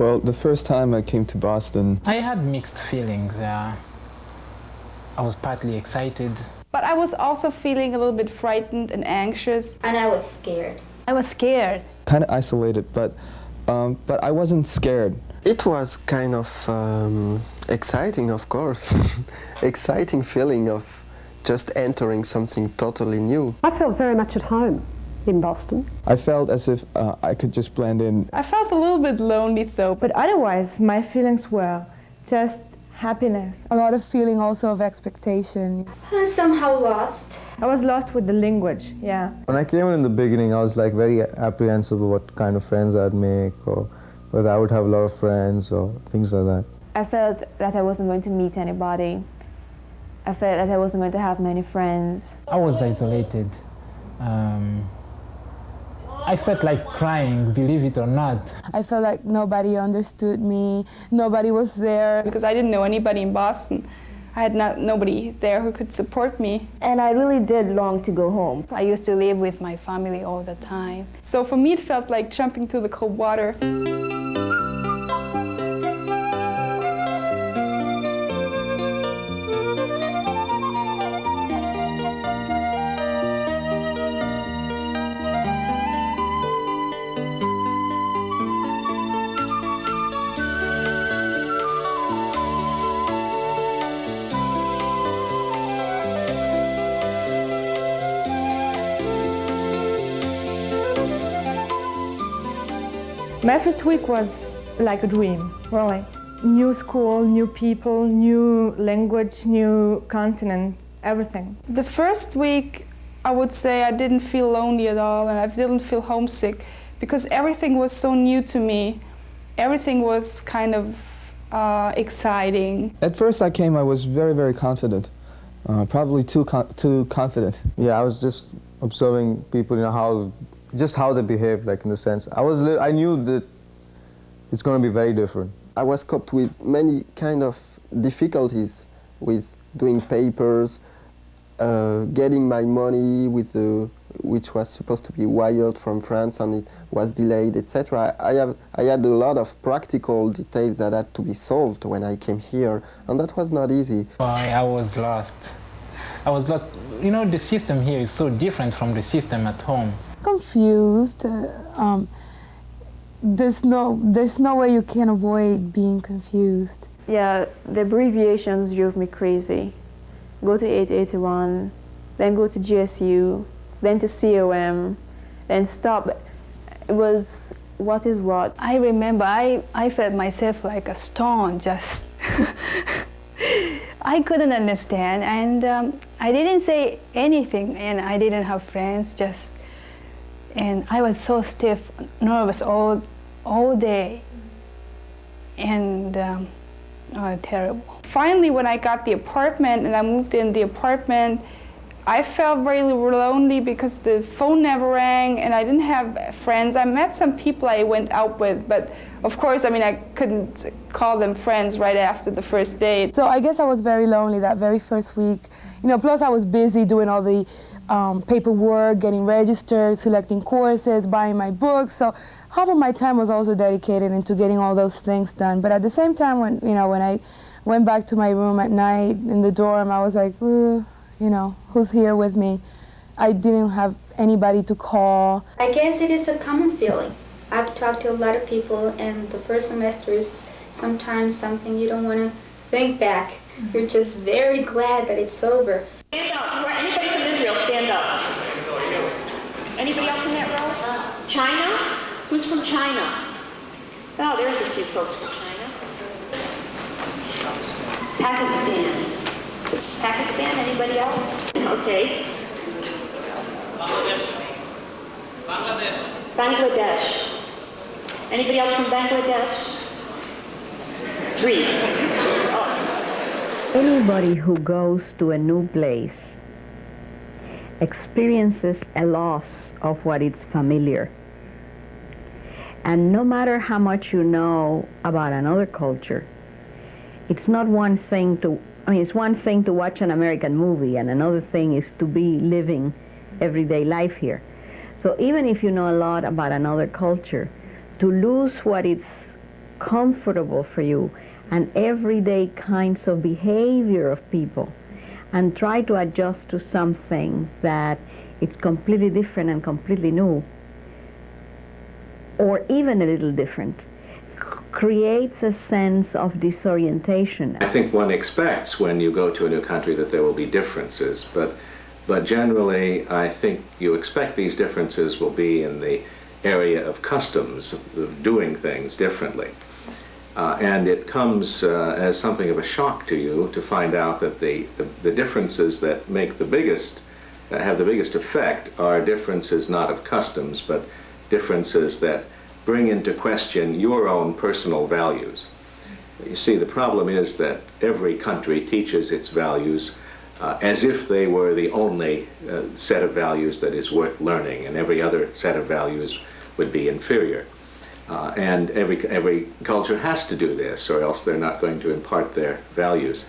Well, the first time I came to Boston, I had mixed feelings. I was partly excited. But I was also feeling a little bit frightened and anxious. And I was scared. I was scared. kind of isolated, but I wasn't scared. It was kind of exciting, of course. Exciting feeling of just entering something totally new. I felt very much at home in Boston. I felt as if I could just blend in. I felt a little bit lonely though. But otherwise, my feelings were just happiness. A lot of feeling also of expectation. I was somehow lost. I was lost with the language, yeah. When I came in the beginning, I was like very apprehensive of what kind of friends I'd make, or whether I would have a lot of friends or things like that. I felt that I wasn't going to meet anybody. I felt that I wasn't going to have many friends. I was isolated. I felt like crying, believe it or not. I felt like nobody understood me, nobody was there. Because I didn't know anybody in Boston. I had nobody there who could support me. And I really did long to go home. I used to live with my family all the time. So for me it felt like jumping to the cold water. My first week was like a dream, really. New school, new people, new language, new continent, everything. The first week, I would say I didn't feel lonely at all and I didn't feel homesick because everything was so new to me. Everything was kind of exciting. At first I came, I was very, very confident. Probably too confident. Yeah, I was just observing people, you know, how they behave, like in the sense. I knew that it's going to be very different. I was coped with many kind of difficulties with doing papers, getting my money which was supposed to be wired from France and it was delayed, etc. I had a lot of practical details that had to be solved when I came here, and that was not easy. I was lost. I was lost. You know, the system here is so different from the system at home. Confused. There's no way you can avoid being confused. Yeah, the abbreviations drove me crazy. Go to 881, then go to GSU, then to COM, then stop. It was what is what. I remember I felt myself like a stone, just I couldn't understand and I didn't say anything and I didn't have friends, and I was so stiff, nervous all day, and terrible. Finally, when I got the apartment and I moved in the apartment, I felt very lonely because the phone never rang and I didn't have friends. I met some people I went out with, but of course, I mean, I couldn't call them friends right after the first date. So I guess I was very lonely that very first week. You know, plus I was busy doing all the paperwork, getting registered, selecting courses, buying my books. So half of my time was also dedicated into getting all those things done. But at the same time, when I went back to my room at night in the dorm, I was like, you know, who's here with me? I didn't have anybody to call. I guess it is a common feeling. I've talked to a lot of people, and the first semester is sometimes something you don't want to think back. You're just very glad that it's over. Stand up. Anybody from Israel, stand up. Anybody else in that row? China? Who's from China? Oh, there's a few folks from China. Pakistan. Pakistan, anybody else? Okay. Bangladesh. Anybody else from Bangladesh? 3. Anybody who goes to a new place experiences a loss of what is familiar. And no matter how much you know about another culture, it's not one thing to, it's one thing to watch an American movie and another thing is to be living everyday life here. So even if you know a lot about another culture, to lose what is comfortable for you and everyday kinds of behavior of people, and try to adjust to something that it's completely different and completely new, or even a little different, creates a sense of disorientation. I think one expects when you go to a new country that there will be differences, but generally I think you expect these differences will be in the area of customs, of doing things differently. And it comes as something of a shock to you to find out that the differences that make the biggest, have the biggest effect are differences not of customs, but differences that bring into question your own personal values. You see, the problem is that every country teaches its values as if they were the only set of values that is worth learning, and every other set of values would be inferior. And every culture has to do this, or else they're not going to impart their values.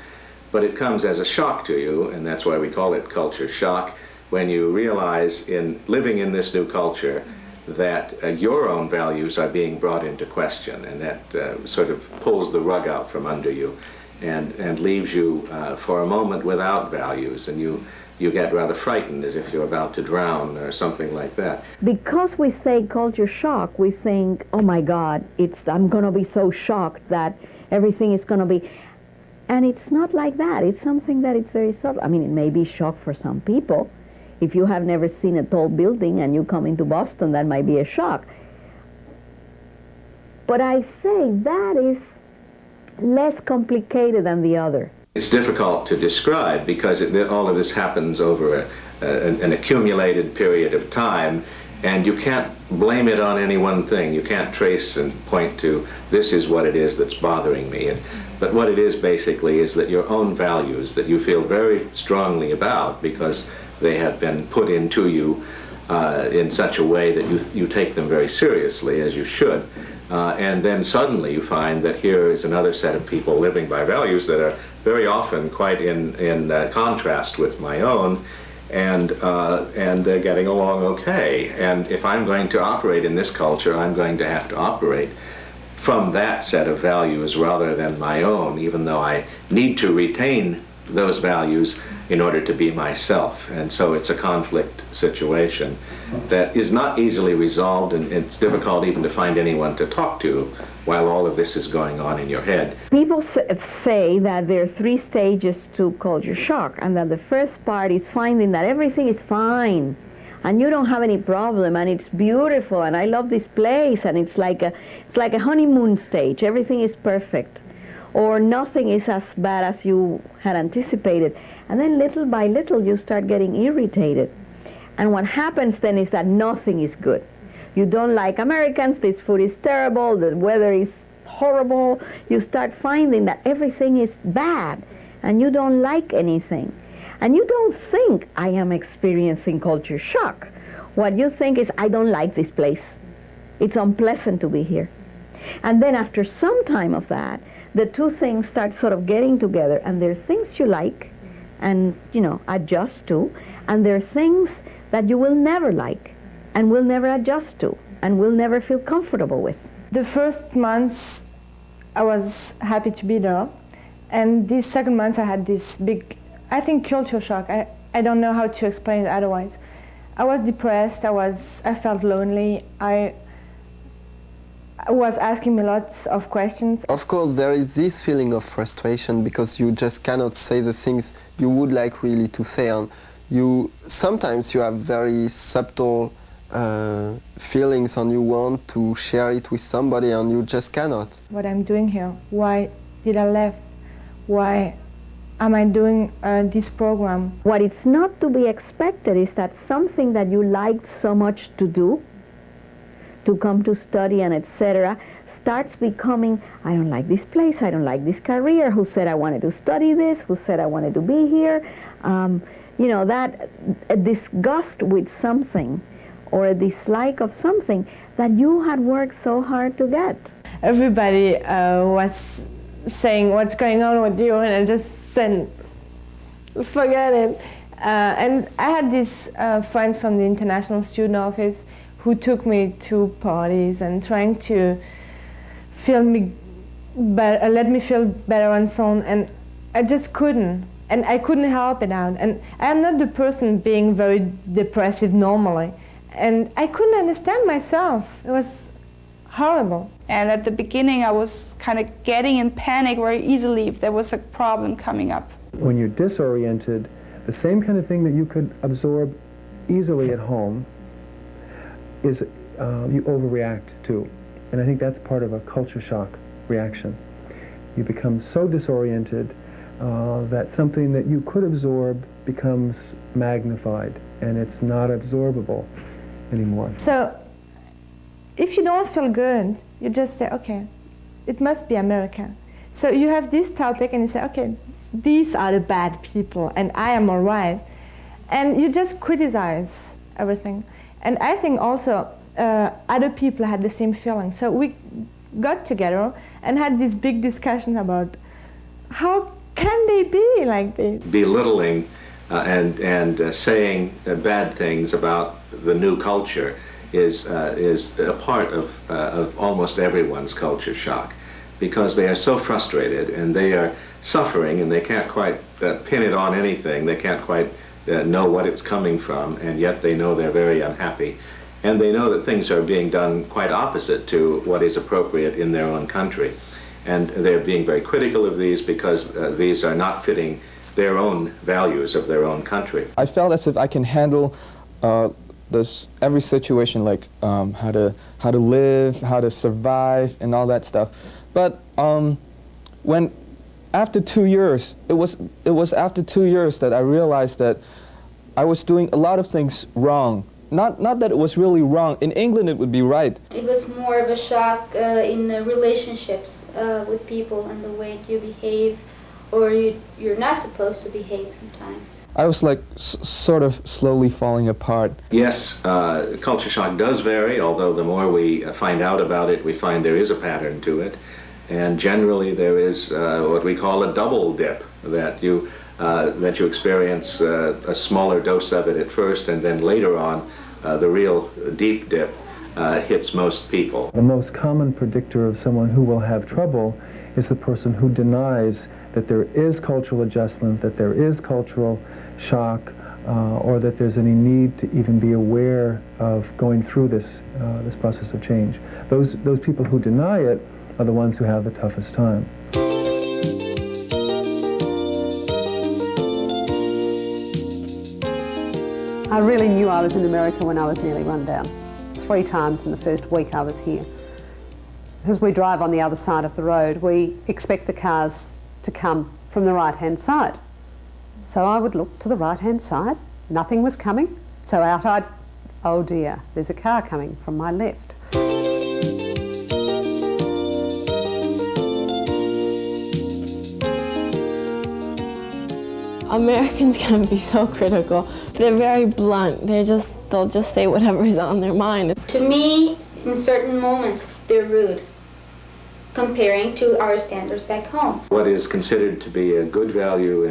But it comes as a shock to you, and that's why we call it culture shock, when you realize in living in this new culture that your own values are being brought into question, and that sort of pulls the rug out from under you and leaves you for a moment without values, and you get rather frightened as if you're about to drown or something like that. Because we say culture shock, we think, oh my God, I'm going to be so shocked that everything is going to be... And it's not like that. It's something that it's very subtle. I mean, it may be shock for some people. If you have never seen a tall building and you come into Boston, that might be a shock. But I say that is less complicated than the other. It's difficult to describe because all of this happens over an accumulated period of time, and you can't blame it on any one thing. You can't trace and point to, this is what it is that's bothering me. But what it is basically is that your own values that you feel very strongly about because they have been put into you in such a way that you take them very seriously, as you should. And then suddenly you find that here is another set of people living by values that are very often quite in contrast with my own, and they're getting along okay. And if I'm going to operate in this culture, I'm going to have to operate from that set of values rather than my own, even though I need to retain those values in order to be myself. And so it's a conflict situation that is not easily resolved, and it's difficult even to find anyone to talk to while all of this is going on in your head. People say that there are 3 stages to culture shock, and that the first part is finding that everything is fine and you don't have any problem and it's beautiful and I love this place, and it's like a honeymoon stage. Everything is perfect, or nothing is as bad as you had anticipated. And then little by little you start getting irritated. And what happens then is that nothing is good. You don't like Americans, this food is terrible, the weather is horrible. You start finding that everything is bad and you don't like anything. And you don't think, I am experiencing culture shock. What you think is, I don't like this place. It's unpleasant to be here. And then after some time of that, the 2 things start sort of getting together, and there are things you like and, adjust to, and there are things that you will never like and will never adjust to and will never feel comfortable with. The first months I was happy to be there, and this second month I had this big, I think, culture shock. I don't know how to explain it otherwise. I was depressed, I felt lonely, I was asking me lots of questions. Of course, there is this feeling of frustration because you just cannot say the things you would like really to say. And sometimes you have very subtle feelings and you want to share it with somebody and you just cannot. What I'm doing here, why did I leave? Why am I doing this program? What is not to be expected is that something that you liked so much to do, to come to study and etc., starts becoming, I don't like this place, I don't like this career, who said I wanted to study this, who said I wanted to be here. That a disgust with something or a dislike of something that you had worked so hard to get. Everybody was saying, what's going on with you? And I just said, forget it. And I had these friends from the International Student Office who took me to parties and trying to feel me let me feel better and so on. And I just couldn't. And I couldn't help it out. And I'm not the person being very depressive normally. And I couldn't understand myself. It was horrible. And at the beginning, I was kind of getting in panic very easily if there was a problem coming up. When you're disoriented, the same kind of thing that you could absorb easily at home is you overreact to. And I think that's part of a culture shock reaction. You become so disoriented that something that you could absorb becomes magnified, and it's not absorbable anymore. So if you don't feel good, you just say, okay, it must be America. So you have this topic and you say, okay, these are the bad people and I am all right. And you just criticize everything. And I think also other people had the same feeling. So we got together and had this big discussion about how can they be like this? Belittling and saying bad things about the new culture is a part of almost everyone's culture shock, because they are so frustrated and they are suffering and they can't quite pin it on anything. They can't quite know what it's coming from, and yet they know they're very unhappy. And they know that things are being done quite opposite to what is appropriate in their own country. And they're being very critical of these because these are not fitting their own values of their own country. I felt as if I can handle every situation, like how to live, how to survive, and all that stuff. But when after 2 years, it was after 2 years that I realized that I was doing a lot of things wrong. Not that it was really wrong. In England, it would be right. It was more of a shock in relationships with people and the way you behave, or you're not supposed to behave sometimes. I was like sort of slowly falling apart. Yes, culture shock does vary, although the more we find out about it, we find there is a pattern to it. And generally there is what we call a double dip, that you experience a smaller dose of it at first, and then later on the real deep dip hits most people. The most common predictor of someone who will have trouble is the person who denies that there is cultural adjustment, that there is cultural shock, or that there's any need to even be aware of going through this process of change. Those people who deny it are the ones who have the toughest time. I really knew I was in America when I was nearly run down. 3 times in the first week I was here. As we drive on the other side of the road, we expect the cars to come from the right-hand side. So I would look to the right-hand side, nothing was coming, so out I'd, oh dear, there's a car coming from my left. Americans can be so critical. They're very blunt. They'll just say whatever is on their mind. To me, in certain moments, they're rude, comparing to our standards back home. What is considered to be a good value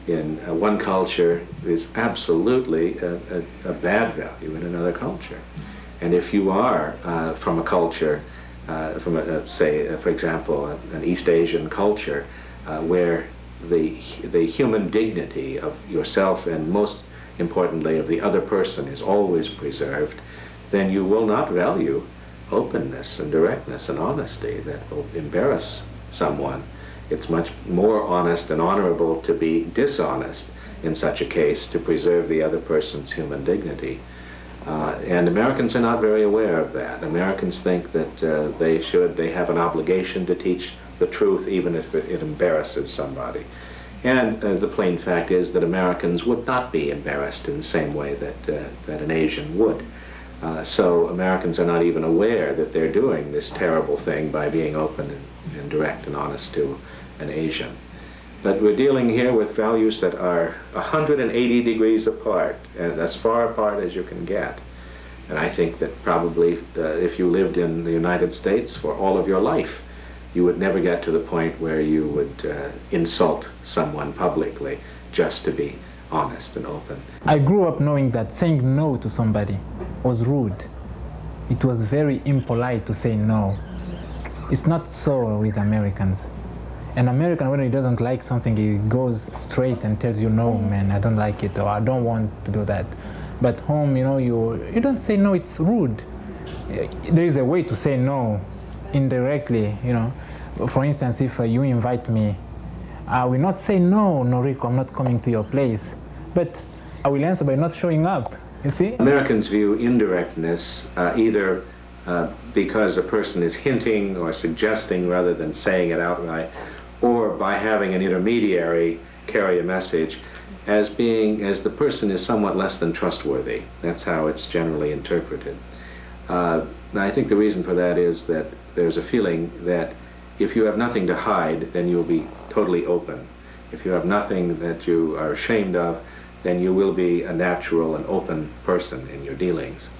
in one culture is absolutely a bad value in another culture. And if you are from a culture, say, for example, an East Asian culture, where the human dignity of yourself and most importantly of the other person is always preserved, then you will not value openness and directness and honesty that will embarrass someone. It's much more honest and honorable to be dishonest in such a case to preserve the other person's human dignity. And Americans are not very aware of that. Americans think that they have an obligation to teach the truth even if it embarrasses somebody. And the plain fact is that Americans would not be embarrassed in the same way that an Asian would. So Americans are not even aware that they're doing this terrible thing by being open and direct and honest to an Asian. But we're dealing here with values that are 180 degrees apart, and as far apart as you can get. And I think that probably if you lived in the United States for all of your life, you would never get to the point where you would insult someone publicly just to be honest and open. I grew up knowing that saying no to somebody was rude. It was very impolite to say no. It's not so with Americans. An American, when he doesn't like something, he goes straight and tells you, no, man, I don't like it, or I don't want to do that. But home, you know, you don't say no, it's rude. There is a way to say no, indirectly, you know. For instance, if you invite me, I will not say, no, Noriko, I'm not coming to your place. But I will answer by not showing up, you see? Americans view indirectness either because a person is hinting or suggesting rather than saying it outright, or by having an intermediary carry a message as the person is somewhat less than trustworthy. That's how it's generally interpreted. I think the reason for that is that there's a feeling that if you have nothing to hide, then you'll be totally open. If you have nothing that you are ashamed of, then you will be a natural and open person in your dealings.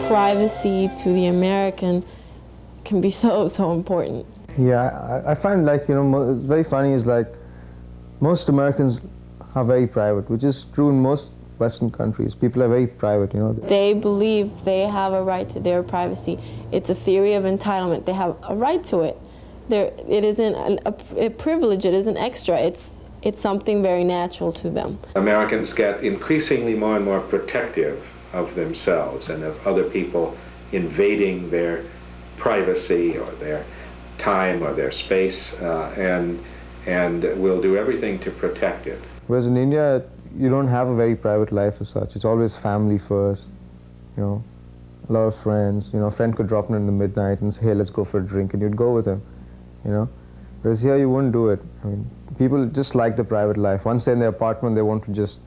Privacy to the American can be so important. Yeah, I find, like, you know, it's very funny is like most Americans are very private, which is true in most Western countries. People are very private, you know. They believe they have a right to their privacy. It's a theory of entitlement. They have a right to it. It isn't a privilege, it isn't extra. It's something very natural to them. Americans get increasingly more and more protective of themselves and of other people invading their privacy or their time or their space, and will do everything to protect it. Whereas in India, you don't have a very private life as such. It's always family first, you know, a lot of friends. You know, a friend could drop in the midnight and say, hey, let's go for a drink, and you'd go with him, you know. Whereas here, you wouldn't do it. I mean, people just like the private life. Once they're in their apartment, they want to just,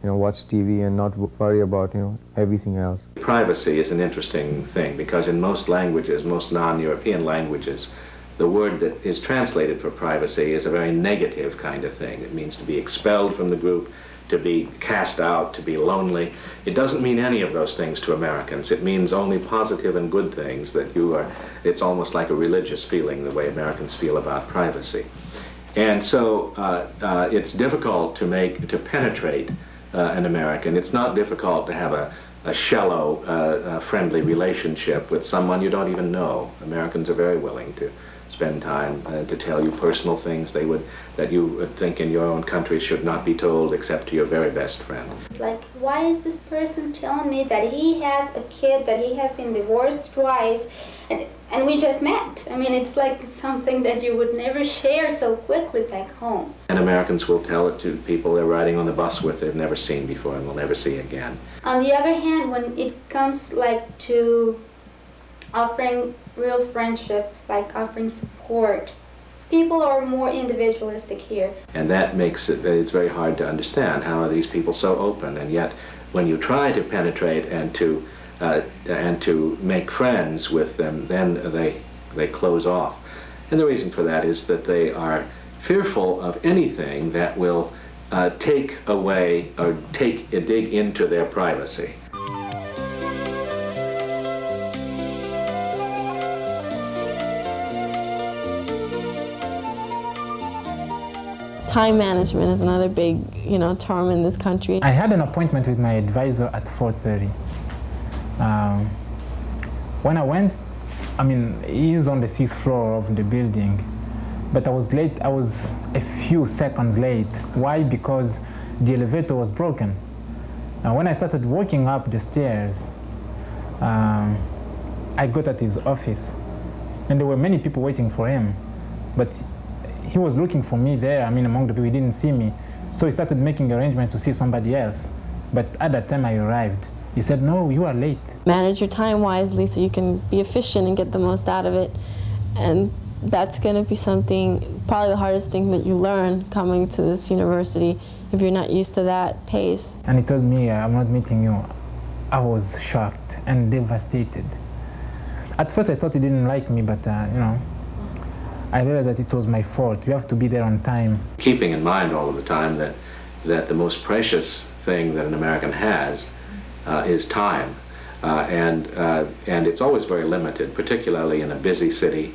you know, watch TV and not worry about, you know, everything else. Privacy is an interesting thing because in most languages, most non-European languages, the word that is translated for privacy is a very negative kind of thing. It means to be expelled from the group, to be cast out, to be lonely. It doesn't mean any of those things to Americans. It means only positive and good things, that you are, it's almost like a religious feeling, the way Americans feel about privacy. And so it's difficult to penetrate an American. It's not difficult to have a shallow, friendly relationship with someone you don't even know. Americans are very willing to spend time to tell you personal things that you would think in your own country should not be told except to your very best friend. Like, why is this person telling me that he has a kid, that he has been divorced twice, and we just met? I mean, it's like something that you would never share so quickly back home. And Americans will tell it to people they're riding on the bus with they've never seen before and will never see again. On the other hand, when it comes like to offering real friendship, like offering support, people are more individualistic here. And that makes it's very hard to understand. How are these people so open? And yet, when you try to penetrate and to make friends with them, then they close off. And the reason for that is that they are fearful of anything that will take away or dig into their privacy. Time management is another big, you know, term in this country. I had an appointment with my advisor at 4:30. When I went, I mean, he's on the 6th floor of the building, but I was late. I was a few seconds late. Why? Because the elevator was broken. When I started walking up the stairs, I got at his office, and there were many people waiting for him, but he was looking for me there. I mean, among the people, he didn't see me. So he started making arrangements to see somebody else. But at that time I arrived, he said, no, you are late. Manage your time wisely so you can be efficient and get the most out of it. And that's going to be something, probably the hardest thing that you learn coming to this university if you're not used to that pace. And he told me, I'm not meeting you. I was shocked and devastated. At first I thought he didn't like me, but you know, I realized that it was my fault. You have to be there on time. Keeping in mind all of the time that the most precious thing that an American has is time. And it's always very limited, particularly in a busy city.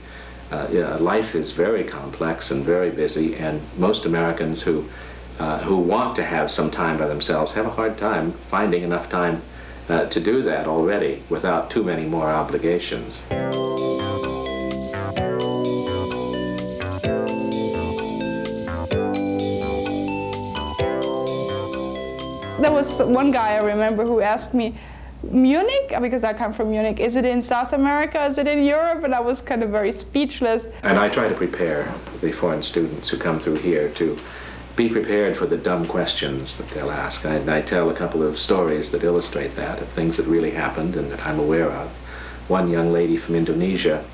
Life is very complex and very busy, and most Americans who who want to have some time by themselves have a hard time finding enough time to do that already without too many more obligations. There was one guy I remember who asked me, Munich, because I come from Munich, is it in South America, is it in Europe? And I was kind of very speechless. And I try to prepare the foreign students who come through here to be prepared for the dumb questions that they'll ask. I tell a couple of stories that illustrate that, of things that really happened and that I'm aware of. One young lady from Indonesia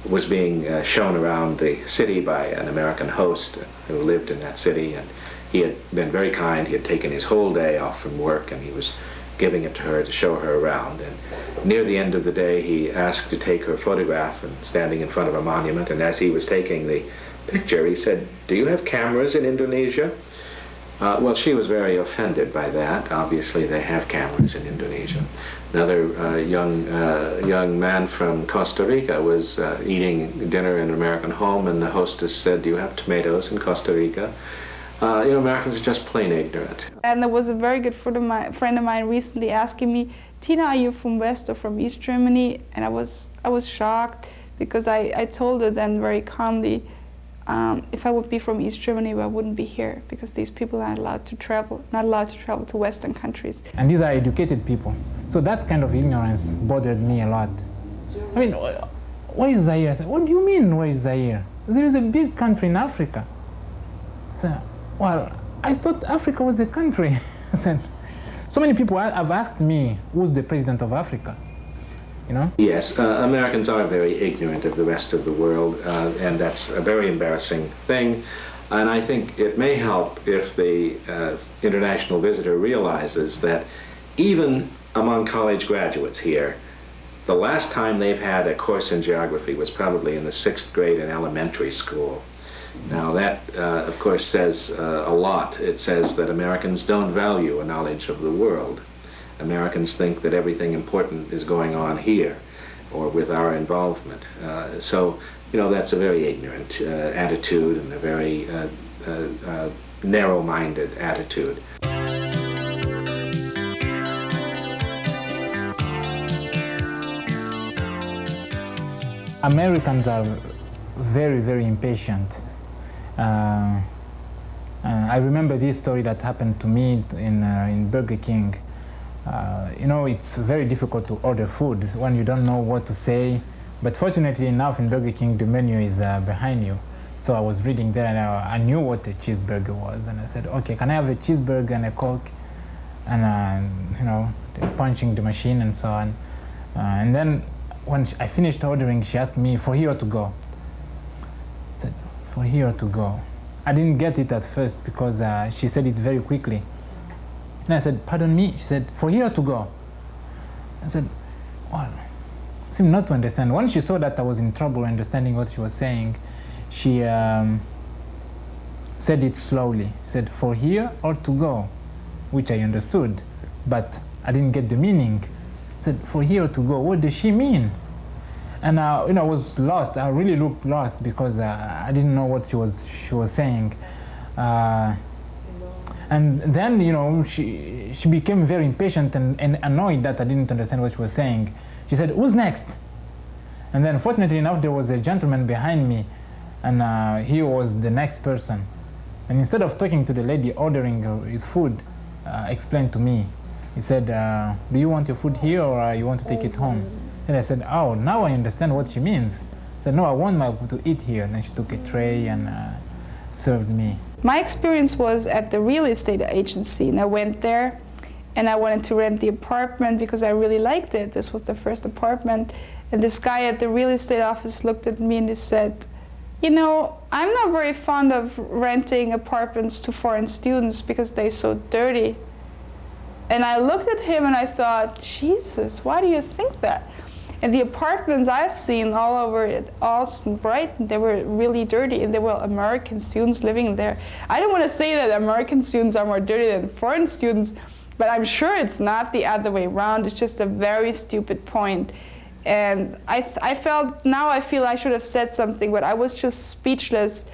was being shown around the city by an American host who lived in that city, and he had been very kind. He had taken his whole day off from work and he was giving it to her to show her around. And near the end of the day, he asked to take her photograph and standing in front of a monument, and as he was taking the picture, he said, "Do you have cameras in Indonesia?" Well, she was very offended by that. Obviously, they have cameras in Indonesia. Another young man from Costa Rica was eating dinner in an American home, and the hostess said, "Do you have tomatoes in Costa Rica?" You know, Americans are just plain ignorant. And there was a very good friend of mine recently asking me, "Tina, are you from West or from East Germany?" And I was shocked, because I told her then very calmly, if I would be from East Germany, I wouldn't be here, because these people are not allowed to travel to Western countries. And these are educated people. So that kind of ignorance bothered me a lot. I mean, where is Zaire? I said, what do you mean, where is Zaire? There is a big country in Africa. So, well, I thought Africa was a country. So many people have asked me, who's the president of Africa? You know? Yes, Americans are very ignorant of the rest of the world, and that's a very embarrassing thing. And I think it may help if the international visitor realizes that even among college graduates here, the last time they've had a course in geography was probably in the 6th grade in elementary school. Now that, of course, says a lot. It says that Americans don't value a knowledge of the world. Americans think that everything important is going on here, or with our involvement. So, you know, that's a very ignorant attitude, and a very narrow-minded attitude. Americans are very, very impatient. I remember this story that happened to me in Burger King. You know, it's very difficult to order food when you don't know what to say. But fortunately enough, in Burger King, the menu is behind you. So I was reading there, and I knew what a cheeseburger was. And I said, okay, can I have a cheeseburger and a Coke? And, you know, punching the machine and so on. And then when I finished ordering, she asked me, for here to go? I said, for here to go. I didn't get it at first because she said it very quickly. And I said, pardon me? She said, for here to go. I said, well, seemed not to understand. When she saw that I was in trouble understanding what she was saying, she said it slowly. She said, for here or to go, which I understood, but I didn't get the meaning. I said, for here or to go, what does she mean? And you know, I was lost. I really looked lost because I didn't know what she was saying. And then, you know, she became very impatient and annoyed that I didn't understand what she was saying. She said, who's next? And then, fortunately enough, there was a gentleman behind me, and he was the next person. And instead of talking to the lady ordering his food, explained to me. He said, do you want your food here, or you want to take it home? And I said, oh, now I understand what she means. I said, no, I want to eat here. And then she took a tray and served me. My experience was at the real estate agency, and I went there and I wanted to rent the apartment because I really liked it. This was the first apartment. And this guy at the real estate office looked at me and he said, you know, I'm not very fond of renting apartments to foreign students because they're so dirty. And I looked at him and I thought, Jesus, why do you think that? And the apartments I've seen all over Austin, Brighton, they were really dirty, and there were American students living there. I don't want to say that American students are more dirty than foreign students, but I'm sure it's not the other way around. It's just a very stupid point. And I feel I should have said something, but I was just speechless,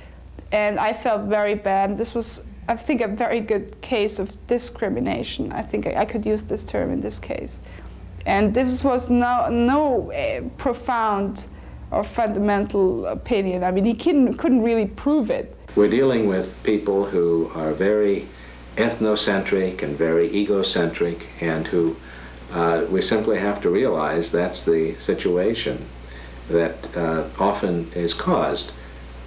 and I felt very bad. This was I think, a very good case of discrimination. I think I could use this term in this case. And this was no profound or fundamental opinion. I mean, he couldn't really prove it. We're dealing with people who are very ethnocentric and very egocentric, and who we simply have to realize that's the situation that often is caused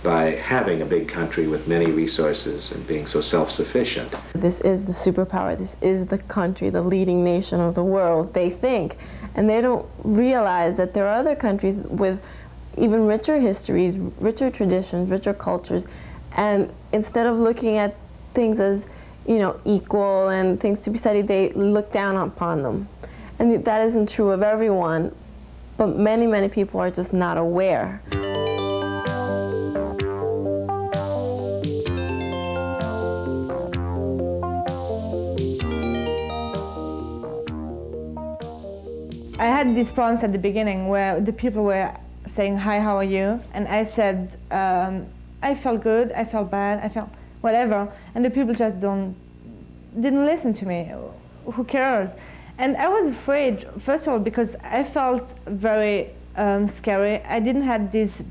by having a big country with many resources and being so self-sufficient. This is the superpower. This is the country, the leading nation of the world, they think. And they don't realize that there are other countries with even richer histories, richer traditions, richer cultures. And instead of looking at things as, you know, equal and things to be studied, they look down upon them. And that isn't true of everyone, but many, many people are just not aware. I had these problems at the beginning where the people were saying, "Hi, how are you?" And I said, I felt good, I felt bad, I felt whatever. And the people just didn't listen to me. Who cares? And I was afraid, first of all, because I felt very scary. I didn't have these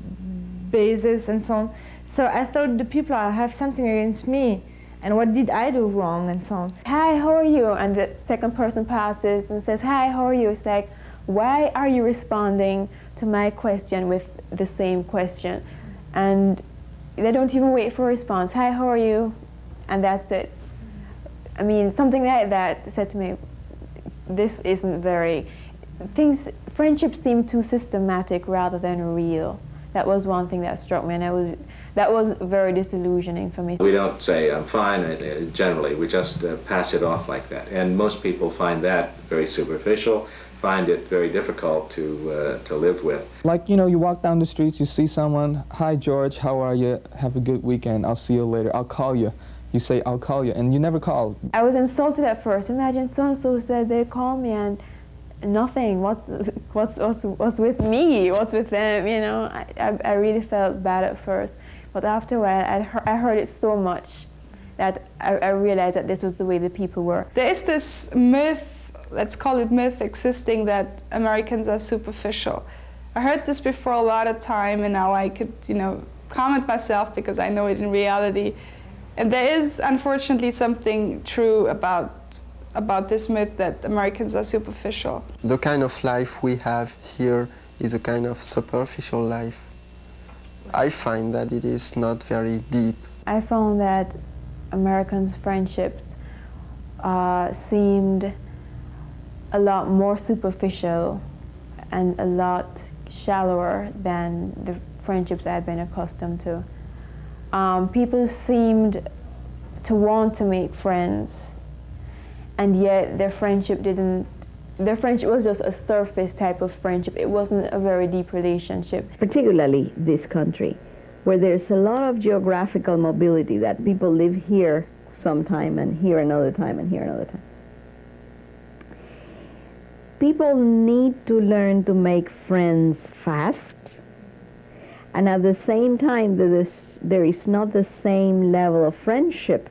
bases and so on. So I thought the people have something against me. And what did I do wrong and so on? Hi, how are you? And the second person passes and says, hi, how are you? It's like, why are you responding to my question with the same question? And they don't even wait for a response. Hi, how are you? And that's it. I mean, something like that said to me, this isn't very, friendships seem too systematic rather than real. That was one thing that struck me, and that was very disillusioning for me. We don't say, I'm fine, generally. We just pass it off like that. And most people find that very superficial, find it very difficult to live with. Like, you know, you walk down the streets, you see someone, "Hi, George, how are you? Have a good weekend. I'll see you later. I'll call you." You say, "I'll call you," and you never call. I was insulted at first. Imagine so-and-so said they call me and nothing. What's with me? What's with them? You know, I really felt bad at first. But after a while, I heard it so much that I realized that this was the way the people were. There is this myth, let's call it myth, existing that Americans are superficial. I heard this before a lot of time, and now I could, you know, comment myself because I know it in reality. And there is, unfortunately, something true about this myth that Americans are superficial. The kind of life we have here is a kind of superficial life. I find that it is not very deep. I found that American friendships seemed a lot more superficial and a lot shallower than the friendships I'd been accustomed to. People seemed to want to make friends, and yet their friendship was just a surface type of friendship. It wasn't a very deep relationship. Particularly this country, where there's a lot of geographical mobility, that people live here sometime and here another time and here another time. People need to learn to make friends fast, and at the same time there is not the same level of friendship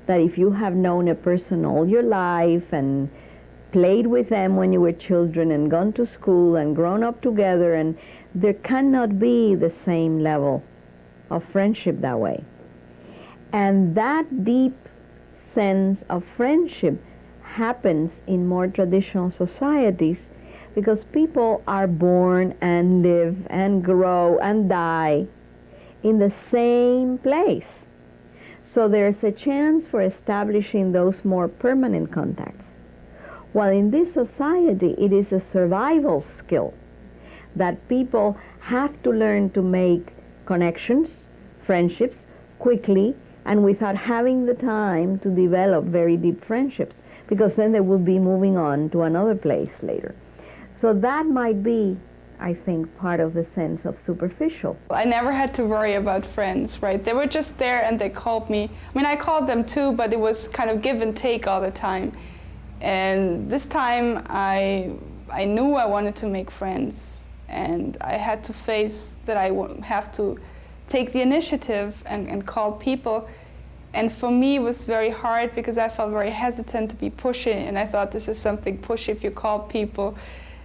that if you have known a person all your life and played with them when you were children and gone to school and grown up together, and there cannot be the same level of friendship that way. And that deep sense of friendship happens in more traditional societies because people are born and live and grow and die in the same place. So there's a chance for establishing those more permanent contacts. While in this society, it is a survival skill that people have to learn to make connections, friendships, quickly and without having the time to develop very deep friendships, because then they will be moving on to another place later. So that might be, I think, part of the sense of superficial. I never had to worry about friends, right? They were just there and they called me. I mean, I called them too, but it was kind of give and take all the time. And this time I knew I wanted to make friends, and I had to face that I have to take the initiative and call people. And for me, it was very hard because I felt very hesitant to be pushy, and I thought this is something pushy if you call people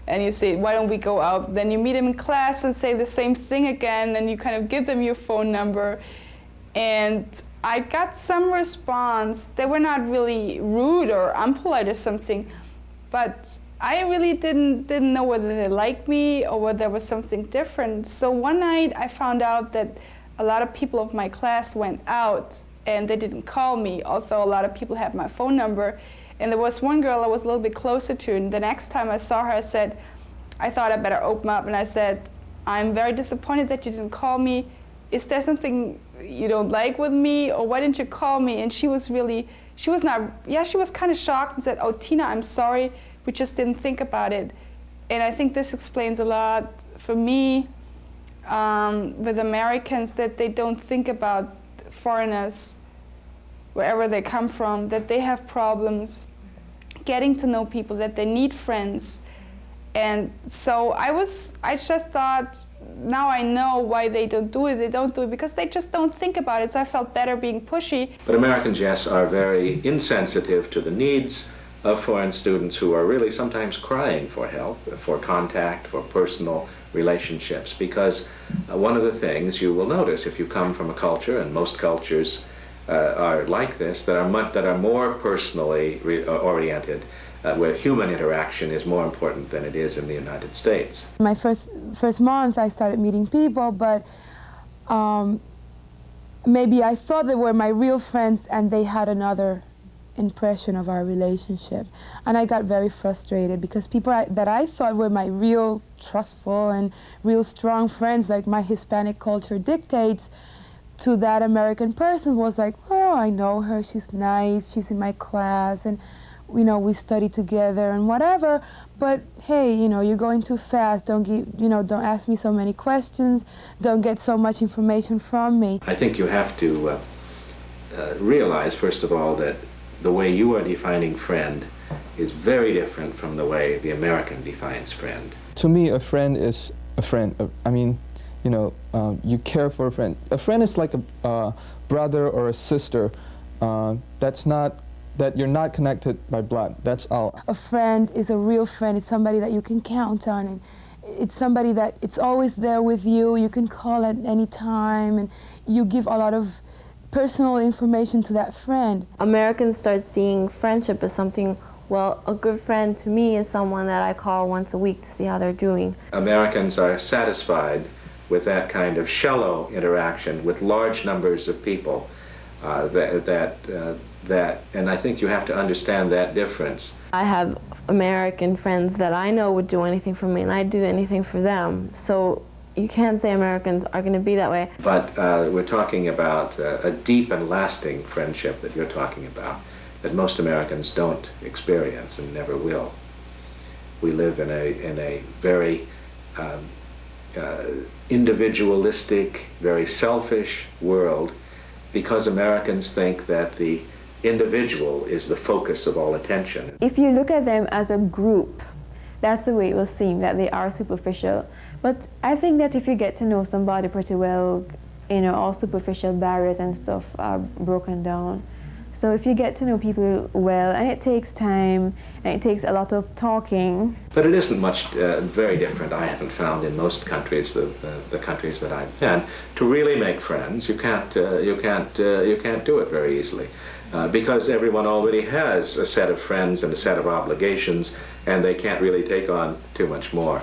and you say, why don't we go out? Then you meet them in class and say the same thing again, and you kind of give them your phone number. And I got some response. They were not really rude or unpolite or something, but I really didn't know whether they liked me or whether there was something different. So one night I found out that a lot of people of my class went out and they didn't call me, although a lot of people had my phone number. And there was one girl I was a little bit closer to, and the next time I saw her, I said, I thought I better open up, and I said, I'm very disappointed that you didn't call me. Is there something you don't like with me, or why didn't you call me? And she was kind of shocked and said, oh, Tina, I'm sorry, we just didn't think about it. And I think this explains a lot for me with Americans, that they don't think about foreigners, wherever they come from, that they have problems getting to know people, that they need friends. And so I just thought, now I know why they don't do it. They don't do it because they just don't think about it. So I felt better being pushy. But Americans, yes, are very insensitive to the needs of foreign students who are really sometimes crying for help, for contact, for personal relationships. Because one of the things you will notice if you come from a culture, and most cultures are like this, that are more personally oriented, where human interaction is more important than it is in the United States. My first month I started meeting people, but maybe I thought they were my real friends and they had another impression of our relationship. And I got very frustrated because people that I thought were my real trustful and real strong friends, like my Hispanic culture dictates, to that American person was like, well, I know her, she's nice, she's in my class, and we study together and whatever, but hey, you're going too fast, don't ask me so many questions, don't get so much information from me. I think you have to realize, first of all, that the way you are defining friend is very different from the way the American defines friend. To me, a friend is a friend. You care for a friend. A friend is like a brother or a sister. That you're not connected by blood. That's all. A friend is a real friend. It's somebody that you can count on, and it's somebody that it's always there with you. You can call at any time, and you give a lot of personal information to that friend. Americans start seeing friendship as something, well, a good friend to me is someone that I call once a week to see how they're doing. Americans are satisfied with that kind of shallow interaction with large numbers of people. And I think you have to understand that difference. I have American friends that I know would do anything for me, and I'd do anything for them. So you can't say Americans are going to be that way. But we're talking about a deep and lasting friendship that you're talking about, that most Americans don't experience and never will. We live in a very individualistic, very selfish world, because Americans think that the individual is the focus of all attention. If you look at them as a group, that's the way it will seem, that they are superficial. But I think that if you get to know somebody pretty well, all superficial barriers and stuff are broken down. So if you get to know people well, and it takes time, and it takes a lot of talking. But it isn't much very different, I haven't found, in most countries, the countries that I've been. To really make friends, you can't do it very easily. Because everyone already has a set of friends and a set of obligations, and they can't really take on too much more.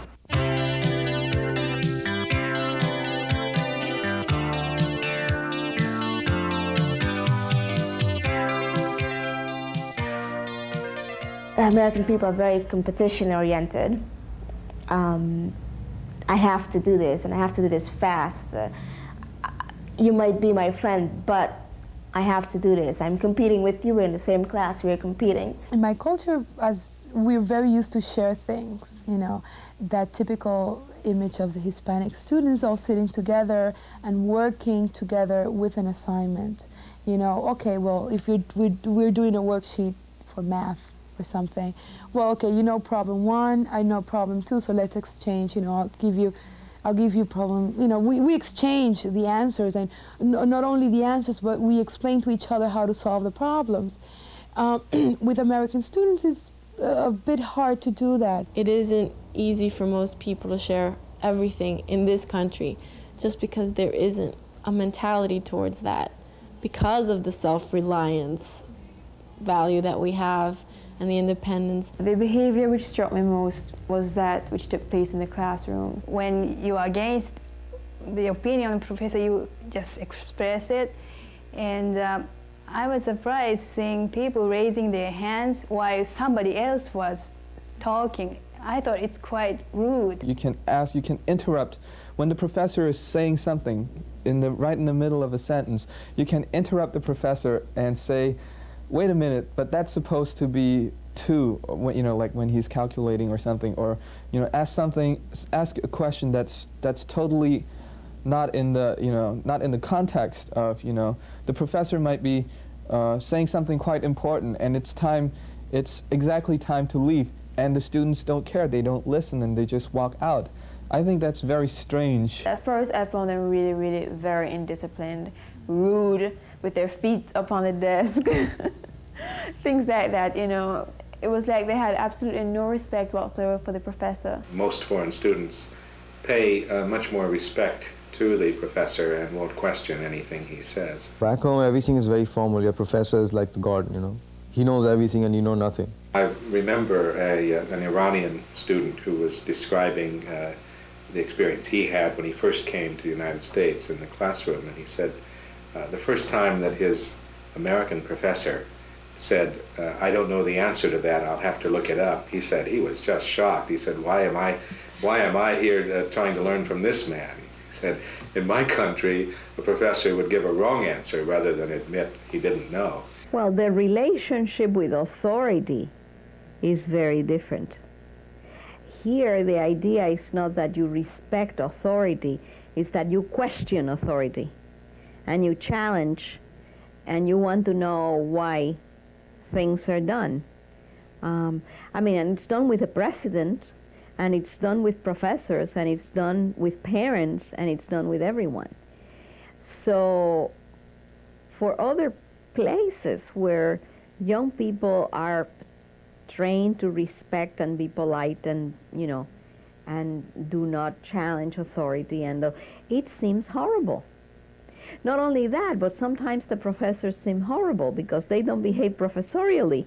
American people are very competition-oriented. I have to do this, and I have to do this fast. You might be my friend, but I have to do this. I'm competing with you. We're in the same class. We're competing. In my culture, as we're very used to share things, that typical image of the Hispanic students all sitting together and working together with an assignment. Okay, well, if we're doing a worksheet for math or something, well, okay, problem 1, I know problem 2, so let's exchange. I'll give you a problem. You know, we exchange the answers, and not only the answers, but we explain to each other how to solve the problems. With American students, it's a bit hard to do that. It isn't easy for most people to share everything in this country, just because there isn't a mentality towards that, because of the self-reliance value that we have and the independence. The behavior which struck me most was that which took place in the classroom. When you are against the opinion of the professor, you just express it. And I was surprised seeing people raising their hands while somebody else was talking. I thought it's quite rude. You can ask, you can interrupt. When the professor is saying something right in the middle of a sentence, you can interrupt the professor and say, wait a minute, but that's supposed to be 2, you know, like when he's calculating or something, or, you know, ask a question that's totally not in the, you know, not in the context of, you know, the professor might be saying something quite important, and it's exactly time to leave, and the students don't care, they don't listen, and they just walk out. I think that's very strange. At first, I found them really, really very indisciplined, rude, with their feet up on the desk, things like that, you know. It was like they had absolutely no respect whatsoever for the professor. Most foreign students pay much more respect to the professor and won't question anything he says. Back home, everything is very formal. Your professor is like the god, you know. He knows everything and you know nothing. I remember an Iranian student who was describing the experience he had when he first came to the United States in the classroom, and he said the first time that his American professor said, I don't know the answer to that, I'll have to look it up, he said he was just shocked. He said, why am I here trying to learn from this man? He said, in my country, a professor would give a wrong answer rather than admit he didn't know. Well, the relationship with authority is very different. Here, the idea is not that you respect authority, it's that you question authority, and you challenge, and you want to know why things are done. I mean, and it's done with the president, and it's done with professors, and it's done with parents, and it's done with everyone. So, for other places where young people are trained to respect and be polite and, you know, and do not challenge authority, and it seems horrible. Not only that, but sometimes the professors seem horrible because they don't behave professorially.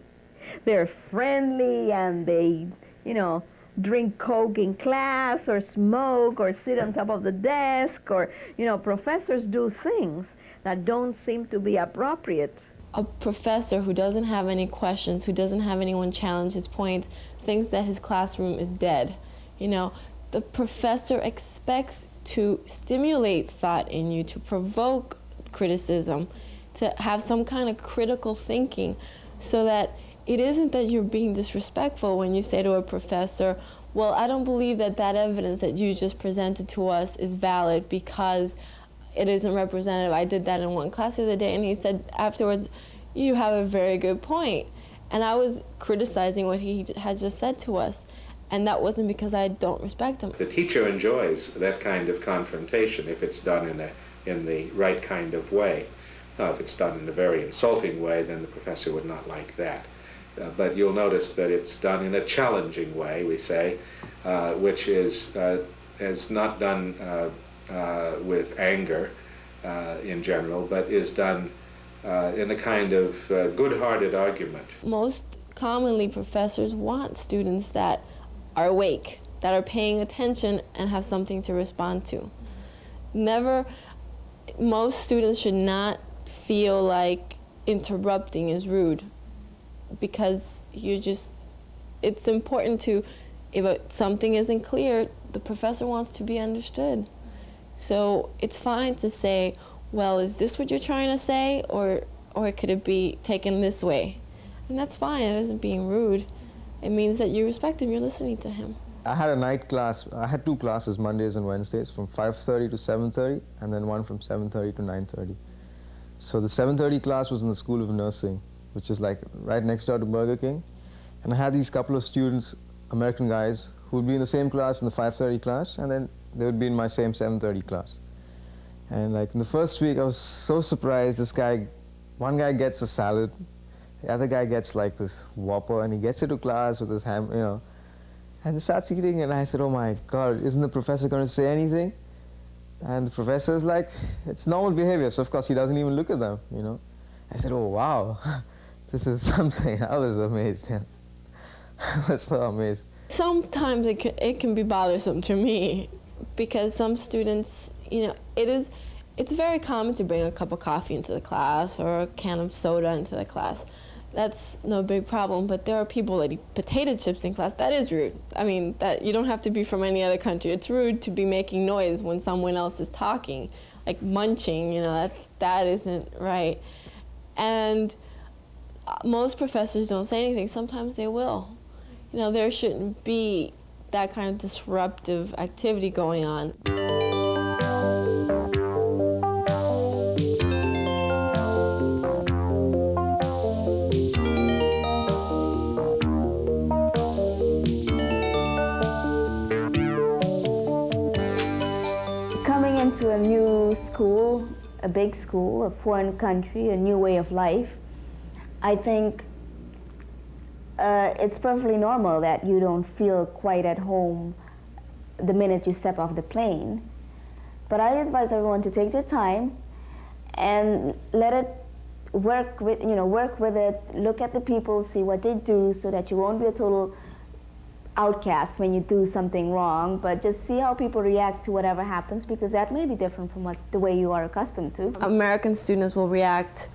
They're friendly and they, you know, drink Coke in class or smoke or sit on top of the desk, or, you know, professors do things that don't seem to be appropriate. A professor who doesn't have any questions, who doesn't have anyone challenge his points, thinks that his classroom is dead. You know, the professor expects to stimulate thought in you, to provoke criticism, to have some kind of critical thinking, so that it isn't that you're being disrespectful when you say to a professor, well, I don't believe that that evidence that you just presented to us is valid because it isn't representative. I did that in one class the other day, and he said afterwards, you have a very good point. And I was criticizing what he had just said to us, and that wasn't because I don't respect him. The teacher enjoys that kind of confrontation if it's done in the right kind of way. Now, if it's done in a very insulting way, then the professor would not like that. But you'll notice that it's done in a challenging way, we say, which is not done with anger in general, but is done in a kind of good-hearted argument. Most commonly, professors want students that are awake, that are paying attention and have something to respond to. Most students should not feel like interrupting is rude, because it's important to, if something isn't clear, the professor wants to be understood. So it's fine to say, well, is this what you're trying to say, or could it be taken this way? And that's fine, it isn't being rude. It means that you respect him, you're listening to him. I had a night class. I had 2 classes, Mondays and Wednesdays, from 5:30 to 7:30, and then one from 7:30 to 9:30. So the 7:30 class was in the School of Nursing, which is like right next door to Burger King. And I had these couple of students, American guys, who would be in the same class in the 5:30 class, and then they would be in my same 7:30 class. And like in the first week, I was so surprised. One guy gets a salad, the other guy gets like this Whopper, and he gets into class with his ham, you know, and he starts eating. And I said, "Oh my God, isn't the professor going to say anything?" And the professor's like, "It's normal behavior." So of course he doesn't even look at them, you know. I said, "Oh wow, this is something." I was amazed. Yeah. I was so amazed. Sometimes it can be bothersome to me because some students, you know, it's very common to bring a cup of coffee into the class or a can of soda into the class. That's no big problem, but there are people that eat potato chips in class. That is rude. I mean, that you don't have to be from any other country. It's rude to be making noise when someone else is talking, like munching, you know, that isn't right. And most professors don't say anything. Sometimes they will. You know, there shouldn't be that kind of disruptive activity going on. Coming into a new school, a big school, a foreign country, a new way of life, I think it's perfectly normal that you don't feel quite at home the minute you step off the plane. But I advise everyone to take their time and let it work with it, look at the people, see what they do, so that you won't be a total outcast when you do something wrong, but just see how people react to whatever happens, because that may be different from the way you are accustomed to. American students will react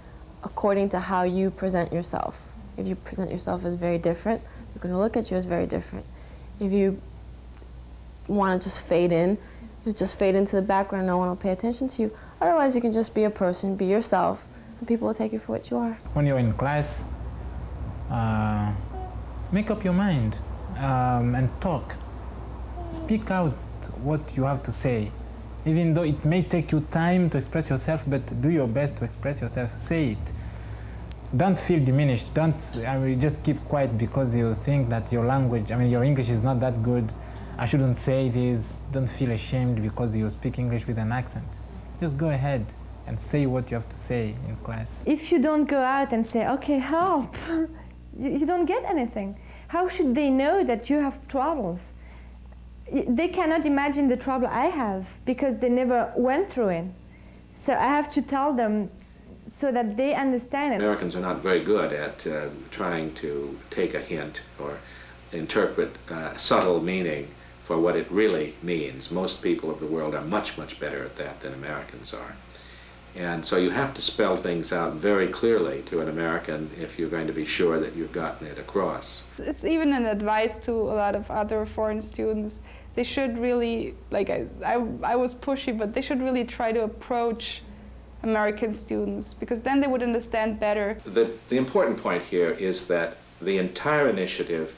according to how you present yourself. If you present yourself as very different, they're going to look at you as very different. If you want to just fade in, you just fade into the background, no one will pay attention to you. Otherwise, you can just be a person, be yourself, and people will take you for what you are. When you're in class, make up your mind and talk. Speak out what you have to say. Even though it may take you time to express yourself, but do your best to express yourself, say it. Don't feel diminished. Just keep quiet because you think that your language, your English is not that good. I shouldn't say this. Don't feel ashamed because you speak English with an accent. Just go ahead and say what you have to say in class. If you don't go out and say, okay, help, you don't get anything. How should they know that you have troubles? They cannot imagine the trouble I have because they never went through it. So I have to tell them so that they understand it. Americans are not very good at trying to take a hint or interpret subtle meaning for what it really means. Most people of the world are much, much better at that than Americans are. And so you have to spell things out very clearly to an American if you're going to be sure that you've gotten it across. It's even an advice to a lot of other foreign students. They should really, like I was pushy, but they should really try to approach American students, because then they would understand better. The important point here is that the entire initiative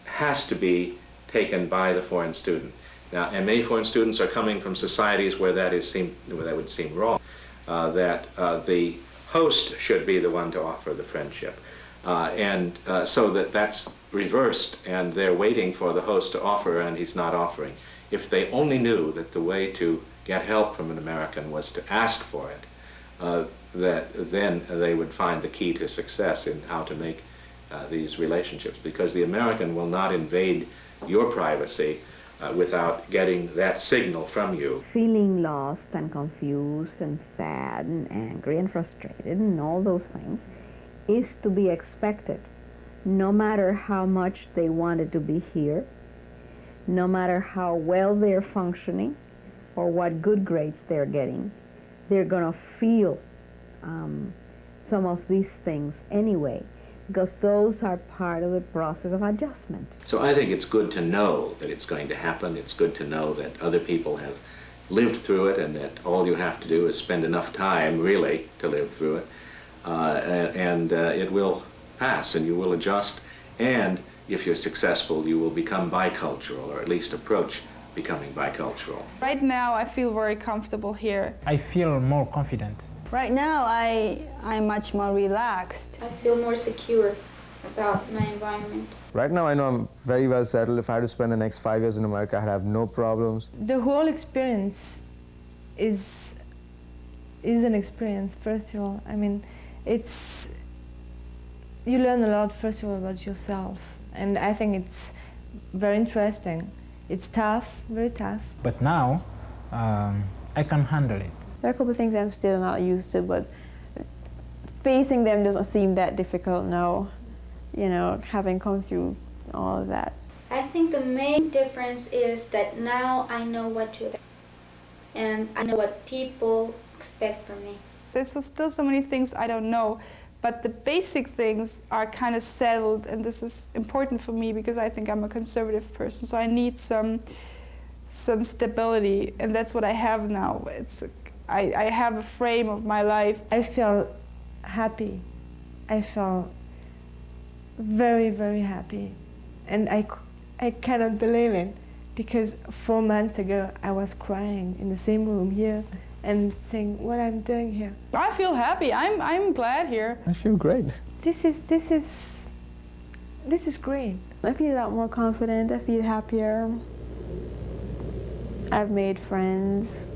has to be taken by the foreign student. Now, and many foreign students are coming from societies where that would seem wrong. That the host should be the one to offer the friendship. So that's reversed, and they're waiting for the host to offer, and he's not offering. If they only knew that the way to get help from an American was to ask for it, that then they would find the key to success in how to make these relationships, because the American will not invade your privacy without getting that signal from you. Feeling lost and confused and sad and angry and frustrated and all those things is to be expected, no matter how much they wanted to be here, no matter how well they're functioning or what good grades they're getting. They're going to feel some of these things anyway, because those are part of the process of adjustment. So I think it's good to know that it's going to happen. It's good to know that other people have lived through it, and that all you have to do is spend enough time, really, to live through it. And it will pass, and you will adjust. And if you're successful, you will become bicultural, or at least approach becoming bicultural. Right now, I feel very comfortable here. I feel more confident. Right now, I'm much more relaxed. I feel more secure. about my environment. Right now I know I'm very well settled. If I had to spend the next 5 years in America, I'd have no problems. The whole experience is an experience, first of all. I mean, you learn a lot, first of all, about yourself. And I think it's very interesting. It's tough, very tough. But now, I can handle it. There are a couple of things I'm still not used to, but facing them doesn't seem that difficult now, you know, having come through all of that. I think the main difference is that now I know what to expect, and I know what people expect from me. There's still so many things I don't know, but the basic things are kind of settled, and this is important for me because I think I'm a conservative person, so I need some stability, and that's what I have now. I have a frame of my life. I feel happy. I felt very, very happy. And I cannot believe it, because 4 months ago I was crying in the same room here and saying, what I'm doing here. I feel happy. I'm glad here. I feel great. This is great. I feel a lot more confident. I feel happier. I've made friends.